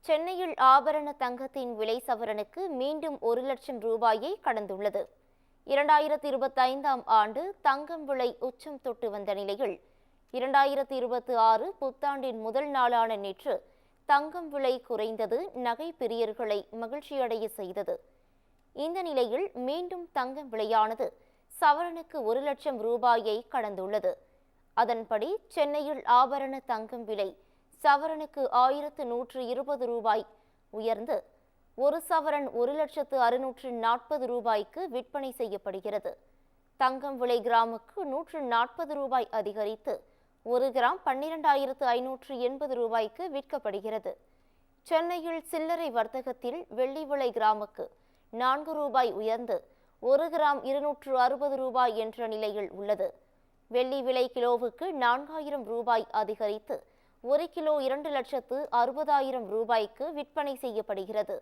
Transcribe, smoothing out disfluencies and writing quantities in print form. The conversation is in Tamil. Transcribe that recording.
சென்னையில் ஆபரண தங்கத்தின் விலை சவரனுக்கு மீண்டும் 1,00,000 ரூபாயை கடந்துள்ளது. 2025ஆம் ஆண்டு தங்கம் விலை உச்சம் தொட்டு வந்த நிலையில் 2026 புத்தாண்டின் முதல் நாளான நேற்று தங்கம் விலை குறைந்தது நகை பிரியர்களை மகிழ்ச்சியடைய செய்தது. இந்த நிலையில் மீண்டும் தங்கம் விலையானது சவரனுக்கு 1,00,000 ரூபாயை கடந்துள்ளது. அதன்படி சென்னையில் ஆபரண தங்கம் விலை சவரனுக்கு 1,120 ரூபாய் உயர்ந்து ஒரு சவரன் 1,640 ரூபாய்க்கு விற்பனை செய்யப்படுகிறது. தங்கம் விலை கிராமுக்கு 140 ரூபாய் அதிகரித்து ஒரு கிராம் 12,580 ரூபாய்க்கு விற்கப்படுகிறது. சென்னையில் சில்லறை வர்த்தகத்தில் வெள்ளி விலை கிராமுக்கு 4 ரூபாய் உயர்ந்து ஒரு கிராம் 260 ரூபாய் என்ற நிலையில் உள்ளது. வெள்ளி விலை கிலோவுக்கு 4,000 ரூபாய் அதிகரித்து ஒரு கிலோ 2,60,60,000 ரூபாய்க்கு விற்பனை செய்யப்படுகிறது.